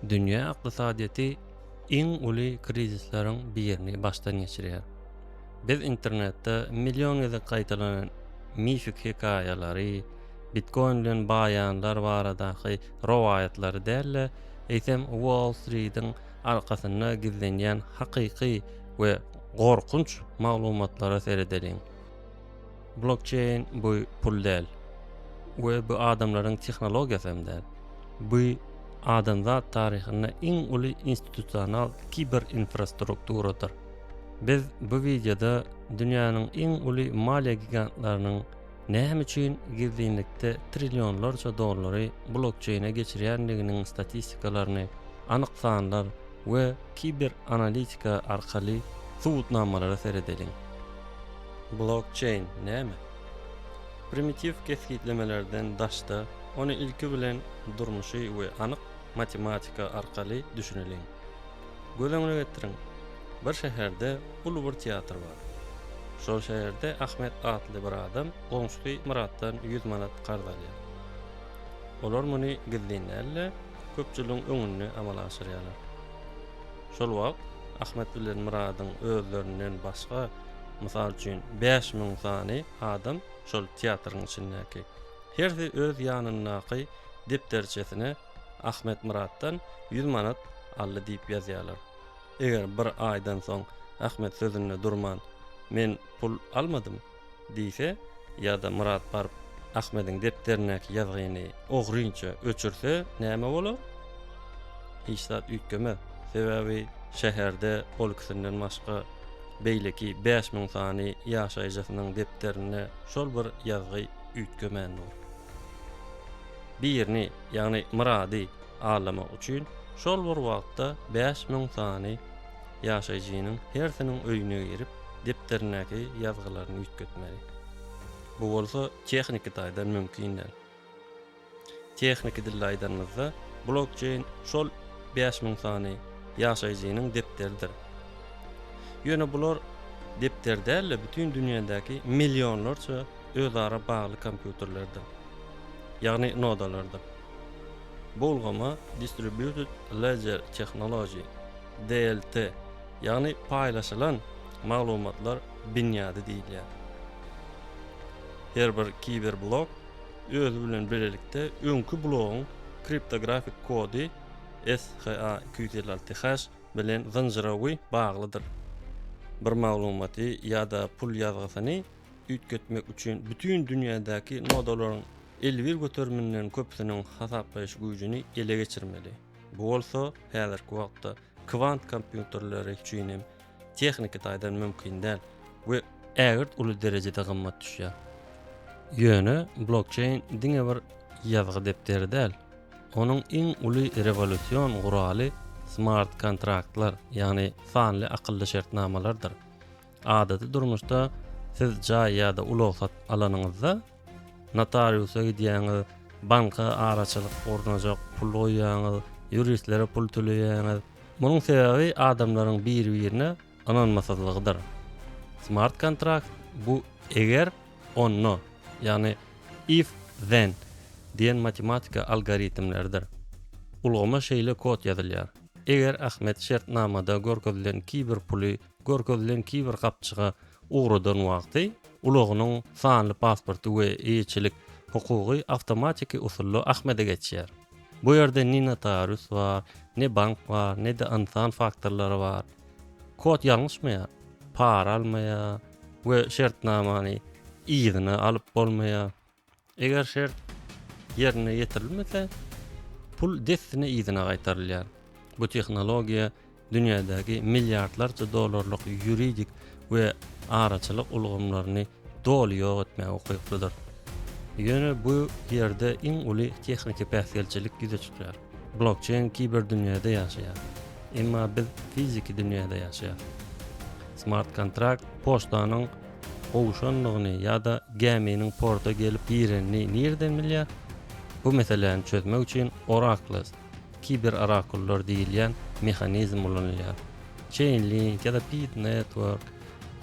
Dünya ykdysadyety iň uly krizisleriň birini başdan geçirýär. Biz internetde million ýyly gaýtalanan mifik hikaýalary, Bitcoin bilen baýanlar baradaky rowayatlary dälle, eýsem Wall Street'iň arkasynda gizlenýän hakyky we gorkunç maglumatlara seredeliň. Blockchain bu pul däl we bu adamlaryň tehnologiýasy hem däl. Bu adamzat taryhyna iň uly institusional kiber infrastrukturadyr. Biz bu videoda dünýäniň iň uly maliýe gigantlarynyň näme üçin gizlilikde trilyonlarça dollary blockchain'e geçirýändiginiň statistikalaryny, anyk sanlar we kiber analitika arkaly subutnamalara seredeliň. Blockchain näme? Primitiv kesgitlemelerden daşda onu ilki bilen durmuşy we anyk matematika arkaly düşüneliň. Gözeňe getiriň. Bir şäherde uly bir teatr bar. Şol şäherde Ahmet adly bir adam goňşy Muratdan 100 manat garz alýar. Olar muny gizlenýärler, köpçüligiň öňünde amal aşyrýarlar. Şol wagt Ahmet bilen Muratyň özlerinden başga, mysal üçin 5000 sany adam şol teatryň içindäki herzi öz ýanyndaky depterçesine Ahmet Muratdan 100 manat aldy diýip ýazýarlar. Eger bir aýdan soň Ahmet sözünde durman, men pul almadym diýse, ýa-da Murat baryp Ahmediň depterindäki ýazgyny ogrynça öçürse, näme bolar? Hiç zat üýtgemez. Sebäbi şäherde ol kisinden başga beýleki 5000 sany ýaşaýjysynyň depterine şol bir ýazgy üýtgemendir. Birini, ýagny Murady alamak üçin şol bir wagtda 5000 sany ýaşaýjynyň hersiniň öýüne girip depterindäki ýazgylaryny üýtgetmeli. Bu bolsa tehnik taýdan mümkin däl. Tehnik dillaýdanmyzda blockchain şol 5000 sany ýaşaýjynyň depteridir. Ýöne bular depterdäle bütün dünýädäki millionlarça özara bagly kompýuterlerdir. Ýagny nodalardyr. Bolgama Distributed Ledger Technology DLT, ýagny paýlaşylan maglumatlar binýady diýilýär. Her bir kiber blok özü bilen birlikde öňkü blogyň kriptografik kody SHA-256 bilen zynjyrawy baglydyr. Bir maglumaty ýa-da pul ýazgysyny üýtgetmek üçin bütün dünýädäki nodalaryň elbir götermenden köpsiniň hasaplaýyş güýjüni ele geçirmeli. Bu bolsa häzirki wagtda kvant kompýuterleri üçin hem tehnik taýdan mümkin däl we ägirt uly derejede gymmat düşýär. Ýöne blockchain diňe bir ýazgy depteri däl. Onuň iň uly revolýusiýon guraly smart kontraktlar, ýagny sanly akylly şertnamalardyr. Adaty durmuşda siz jaý ýa-da ulawsat alanyňyzda notariusa gidýäňiz, banka araçylyk ornajak pul goýýaňyz, yuristlere pul töleýäňiz. Munyň sebebi adamlaryň bir-birine anonmasyzlygydyr. Smart kontrakt bu eger onno, ýagny if then diýen matematika algoritmleridir. Ulgama şeýle kod ýazylýar. Eger Ahmet şertnamada görkezlen kiber puly, görkezlen kiber gapçyga ugradan wagty, ulagynyň sanly pasporty we eýçilik hukugy awtomatik usulla Ahmede geçýär. Bu ýerde ne notarius bar, ne bank bar, ne de insan faktorlary bar. Kod ýalňyşmaýar, para almaýar we şertnamany ýygyny alyp bolmaýar. Eger şert ýerine ýetirilmese, pul dessine ýygyna gaýtarylýar. Bu tehnologiýa dünýädäki milliardlarça dollarlyk ýuridik we araçylyk ulgamlaryny doly ýok etmäge ukyklydyr. Ýöne bu ýerde iň uly tehnik päsgelçilik ýüze çykýar. Blockchain kiber dünýäde ýaşaýar. Emma biz fiziki dünýäde ýaşaýar. Smart kontrakt poçtanyň gowşanlygyny ýa-da geminiň porta gelip ýerini nerden bilýär? Bu meseleni çözmek üçin Oracle, kiber arakullar diýilýän mexanizm ulanylýar. Chainlink ýa-da Bit network,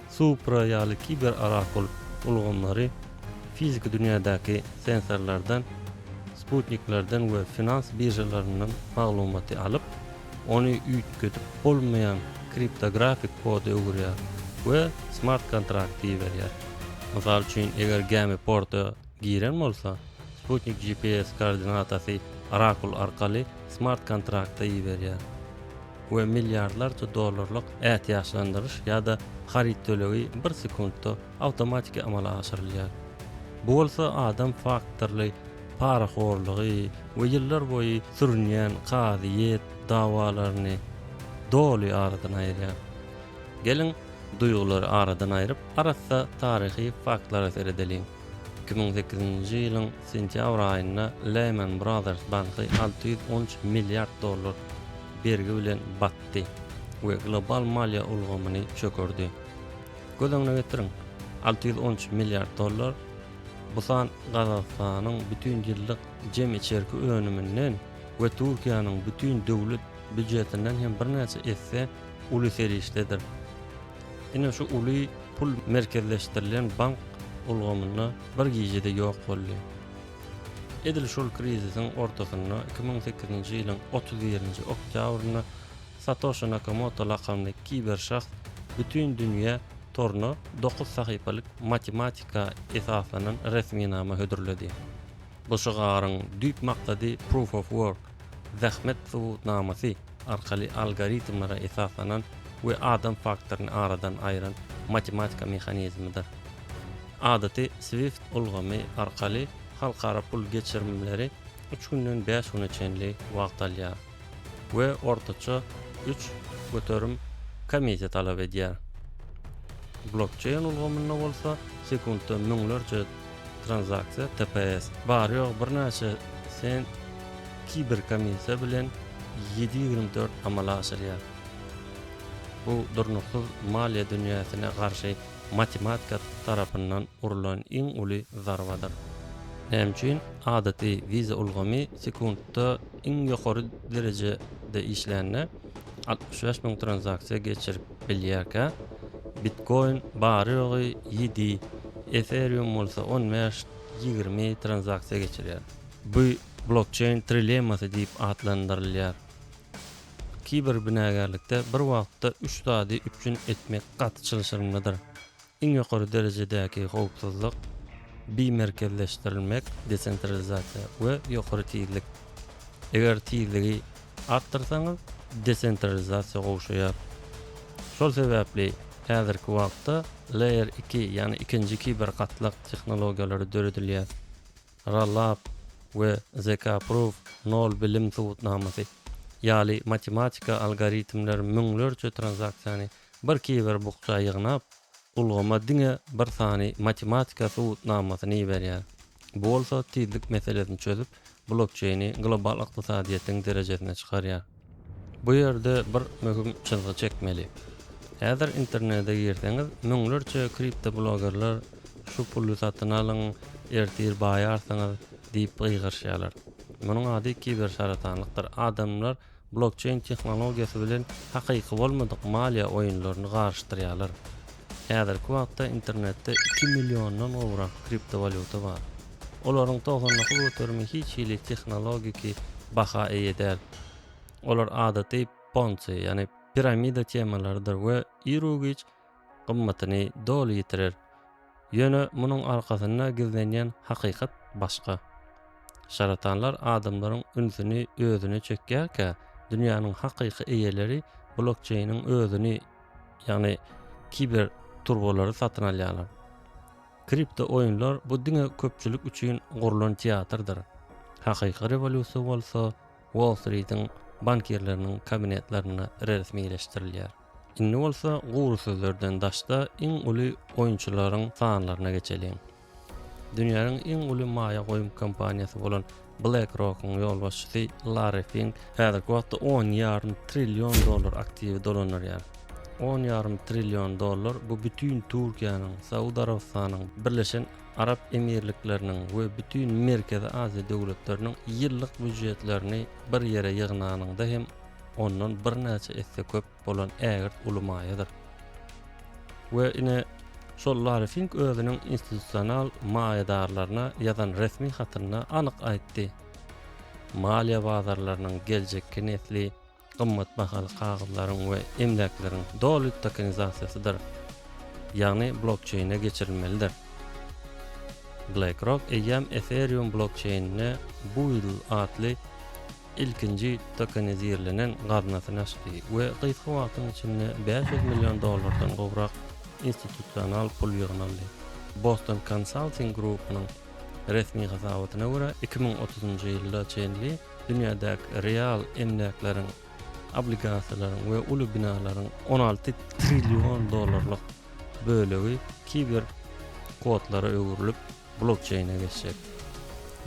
supra ýaly kiber arakul ulgamlary fiziki dünýädäki sensorlardan Sputniklerden we finans birjalarından maglumaty alyp, onu üýtgedip bolmayan kriptografik kodu öwürýär we smart kontrakt diýerler. Mysal üçin eger gemi porta giren bolsa, Sputnik GPS koordinatasy Oracle arkaly smart kontrakta ýerler. We milliardlarça dollarlyk ätýaşlandyrys ýa-da harit tölegi 1 sekundda awtomatik amala aşyrylýar. Bu bolsa adam faktorly paraxorlygy we ýyllar boýy sürünýän qadyýet dawalaryny doly aradan aýyrýar. Gelin duýgulary aradan aýryp, arasda taryhy faktlara seredelim. 2008-nji ýylyň sentýabr aýynda Lehman Brothers banky 613 milliard dollar bergi bilen batdy we global maliýa ulgamyny çökerdi. Gözeňe getirin, 613 milliard dollar bu san Gazakstanyň bütün ýyllyk jem içerki önüminden we Türkiýanyň bütün döwlet büdjetinden hem bir näçe esse uly serişdedir. Ine şu uly pul merkezleşdirilen bank ulgamyna bir gijede ýok boldy. Edil şol krizisiň ortasynda 2008-nji ýylyň 31-nji oktýabrynda Satoshi Nakamoto lakamly kiber şahs bütün dünýä toruna 9 sahypalyk matematika esasanan resmi nama hödürledi. Bu şagaryň düýp maksady proof of work, zähmet subutnamasy arkaly algoritmlara esasanan we adam faktoryny aradan aýyran matematika mehanizmidir. Adaty Swift ulgamy arkaly halkara pul geçirmeleri 3 günden 5 güne çenli wagt alýar we ortaça 3 göterim komissiýa talap edýär. Blockchain ulgamyna bolsa sekundda müňlerce transaksiýa TPS barýar bir näçe sen kiber komissiýa bilen 7/24 amala aşyrýar. Bu durnuksuz maliýa dünýäsine garşy matematika tarapyndan urulan iň uly zarbadyr. Näme adaty viza ulgamy sekundda iň ýokary derejede işlänne 65.000 transaksiýa geçirip bilýärkä, Bitcoin barýagy 7, Ethereum bolsa 15-20 transaksiýa geçirýär. Bu blockchain trilemmasy diýip adlandyrylýar. Kiber binägerlikde bir wagtda 3 sady üçün etmek gaty çylşyrmadyr. Iň ýokary derejedäki howpsuzlyk, bimerkezleşdirilmek, desentralizasiýa we ýokary tizlik. Eger tizligi artdyrsaňyz, desentralizasiýa gowşaýar. Şol sebäpli häzirki wagtda layer 2 ýani ikinji kiber gatlyk tehnologiýalary döredilýär. Rollup we ZK-Proof nol bilim subutnamasy ýaly matematika algoritmleri müňlerce transaksiýany bir kiber bukça ýygnap ulgama diňe bir sany matematika subutnamasyny berýär. Bu bolsa tizlik meselesini çözüp blockchaini global ykdysadyýetin derejesine çykarýar. Bu ýerde bir möhüm çyzgy çekmeli. Häzir internetde girseňiz, müňlerce kripto blogerler şu pully satyn alyň, ertir baýarsaňyz diýip gygyrşýarlar. Munyň ady kiber şaratanlykdyr. Adamlar blockchain tehnologiýasy bilen hakyky bolmadyk maliýa oýunlaryny garşdyrýarlar. Häzirki wagtda internetde 2 millionyň owrak kriptovalyuta bar. Olaryň 99% hiç ýyly tehnologiki baha eýeder. Olar adaty Ponzi, ýani piramida temalarydyr we ýürügiç gymmatyny doly ýitirer. Ýöne munyň arkasynda gizlenýän hakykat başga. Şaratanlar adamlaryň ünsüni özüne çekýärkä, dünýäniň hakyky eýeleri blockchainiň özüni, ýani kiber turbolary satyn alýarlar. Kripto oýunlar bu diňe köpçülik üçin gurulan teatrdyr. Hakyky rewolýusiýa bolsa Wall Street'iň bankirleriniň kabinetlerine resmileşdirilýär. Indi bolsa guru sözlerden daşda iň uly oýunçylaryň sanlaryna geçelim. Dünýäniň iň uly maýa goýum kompaniýasy bolan BlackRock'un ýolbaşçysy Larry Fink häzirki wagtda $10,5 trillion aktiw dolanýar. $10,5 trillion bu bütün Türkiýanyň, Saudy Arabistanyň, Birleşen Arap Emirlikleriniň we bütün Merkezi Aziýa döwletleriniň ýyllyk büdjetlerini bir ýere ýygnanynda hem ondan bir näçe esse köp bolan ägirt uly maýadyr. We ine şol Larry Fink özüniň institusional maýadarlaryna ýazan resmi hatyryna anyk aýtdy. maliýe bazarlarynyň geljekki nesli gymmat bahaly kagazlaryň we emlekleriň doly tokenizasiýasydyr. Ýagny blockchain'e geçirilmelidir. BlackRock eýýäm Ethereum blockchain'ine bu ýyl atly ilkinji tokenizirlenen gaznasyny açdy we gysga wagtyň içinde $500 milyon gowrak institusional pul ýygnaldy. Boston Consulting Group'nyň resmi hasabatyna görä 2030-njy ýylda çenli dünýädäki real emlekleriň, obligasiýalaryň we uly binalaryň $16 trillion bölegi kiber kodlara öwrülip blockchain'e geçecek.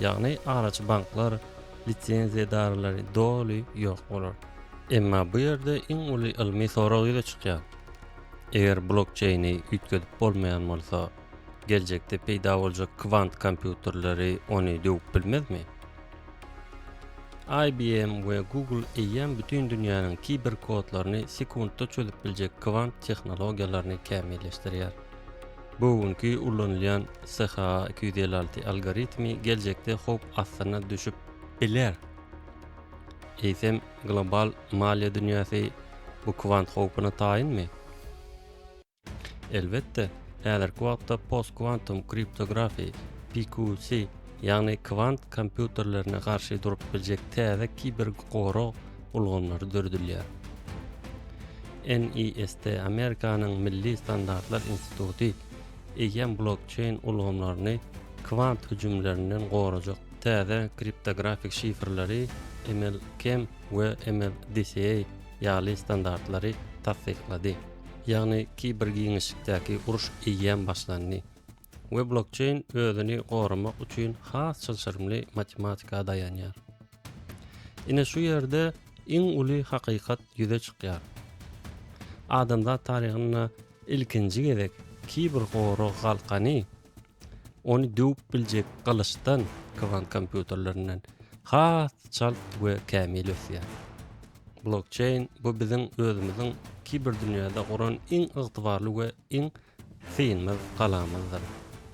Ýagny araç banklar, lisenziýadarlary doly ýok bolar. Emma bu ýerde iň uly ilmi sorag ýyla çykýar. Eger blockchain'i üýtgedip bolmaýan bolsa, geljekde peýda boljak kvant kompýuterleri ony döwüp bilmezmi? IBM we Google eýýäm bütün dünýäniň kiber kodlaryny sekundda çözüp biljek kvant tehnologiýalaryny kämilleşdirýär. Bugünkü ullanylýan SH256 algoritmi geljekde hop astyna düşüp biler. Eýsem global maliýe dünýäsi bu kvant hopyna taýinmi? Elbetde, häzirki wagtda post-quantum kriptografi PQC ýagny kvant kompýuterlerine garşy durup biljek täze kiber gorag ulgamlary dördülýär. NIST Amerikanyň Milli Standartlar Instituty eýýäm blockchain ulgamlaryny kvant hüjümlerinden gorajak täze kriptografik şifrleri ML-KEM we ML-DCA ýaly standartlary tasdiklady. Ýagny kiber giňişlikdäki uruş eýýäm başlandy. We blockchain özüni goramak üçin has çylşyrmly matematika daýanýar. Ine şu ýerde iň uly hakykat ýüze çykýar. Adamzat taryhyna ilkinji gezek kiber gorag galkany ony döwüp biljek galyşdan kvant kompýuterlerinden has çal we kämil ösýär. Blockchain bu biziň özümiziň kiber dünýäde goran iň ygtybarly we iň synmaz galamyzdyr.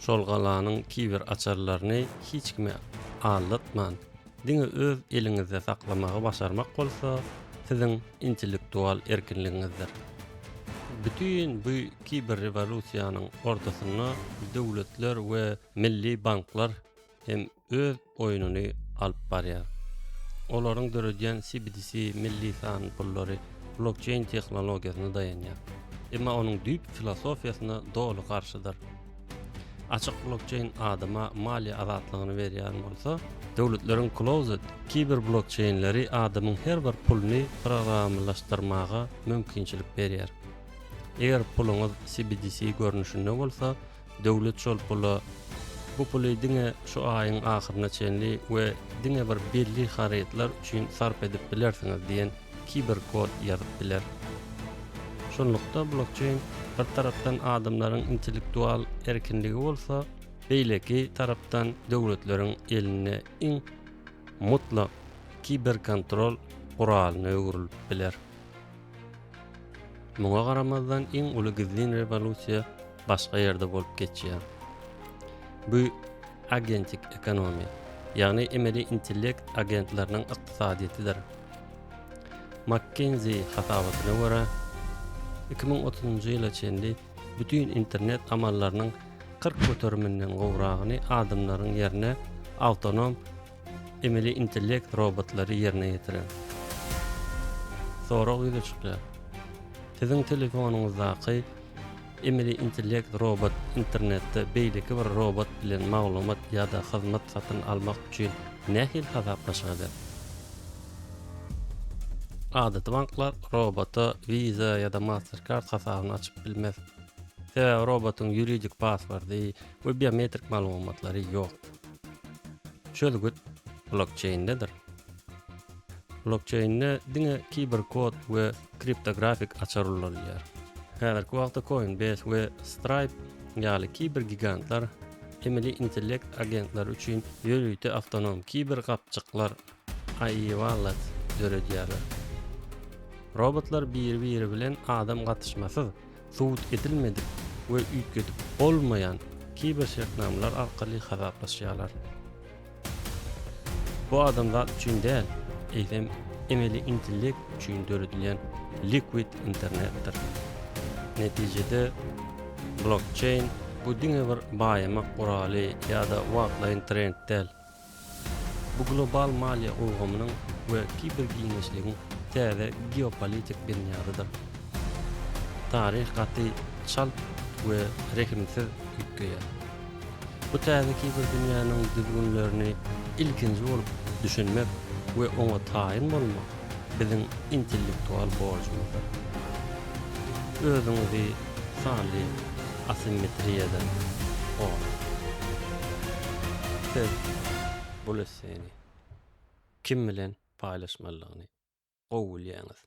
Şol galanyň kiber açarlaryny hiç kime aldatman. Diňe öz eliňizde saklamagy başarmak bolsa, siziň intellektual erkinligiňizdir. Bütün bu kiber revolýusiýanyň ortasyna döwletler we milli banklar hem öz oýunyny alyp barýar. Olaryň döredýän CBDC milli san pullary blockchain tehnologiýasyna dayanýar. Emma onuň düýp filosofiýasyna doly garşydyr. Açyk blockchain adama maliýe azatlygyny berýän bolsa, döwletleriň closed kiber blockchainleri adamyň her bir puluny programlaşdyrmaga mümkinçilik berýär. Eger puluňyz CBDC görnüşinde bolsa, döwlet şol bu puly diňe şu aýyň ahyryna çenli we diňe bir belli hareketler üçin sarp edip bilersiňiz diýen kiber kod ýazyp biler. Şonlukda blockchain bir tarapdan adamlaryň intellektual erkinligi bolsa, beýleki tarapdan döwletleriň eline iň mutlak kiber kontrol guralyny öwrülip biler. Muňa garamazdan iň uly gizlin revolýusiýa başga ýerde bolup geçýär. Bu agentik ekonomi, ýagny emeli intellekt agentleriniň ykdysadyýetydyr. McKinsey hasabatyna görä 2030-njy ýyla çenli bütün internet amallarynyň 40 göteriminden gowragyny adamlaryň ýerine autonom emeli intellekt robotlary ýerine ýetiren. Sorag ýyla çykýar. Siziň telefonuňyzdaky emeli intellekt robot internetde beýleki bir robot bilen maglumat ýa-da hyzmat satyn almak üçin nähil hasaplaşýar. Adatda banklar robota Visa ýa-da Mastercard hasabyny açyp bilmez. Sebäbi robotyň ýuridik passwordy we biometrik maglumatlary ýok. Çölgüt blockchain'dedir. Blockchain'de diňe kiber kod we kriptografik açar ulanýar. Häzirki wagtda Coinbase we Stripe ýaly kiber gigantlar emeli intellekt agentler üçin ýörüýte awtonom kiber gapçyklar AI wallet döredýärler. Robotlar bir-biri bilen adam gatyşmasyz, suwut edilmedi we üýtgedip bolmaýan kiber şertnamalar arkaly hasaplaşýarlar. Bu adamlar üçin däl, eýsem emeli intellekt üçin döredilen liquid internetdir. Netijede blockchain bu diňe bir baýamak guraly ýa-da wagtlaýyn trend däl. Bu global maliýe ugamynyň we kibergiňeşligiň täze geopolitik binýadydyr. Taryh gaty çal we rekimsiz ýükgeýär. Bu täze kiber dünýäniň düzgünlerini ilkinji bolup düşünmek we oňa taýyn bolmak biziň intellektual borjumyzdyr. Özüňizi sanly asimetriýadan goruň. Siz bu leseni kim bilen paýlaşmalygyny gowulýaňyz.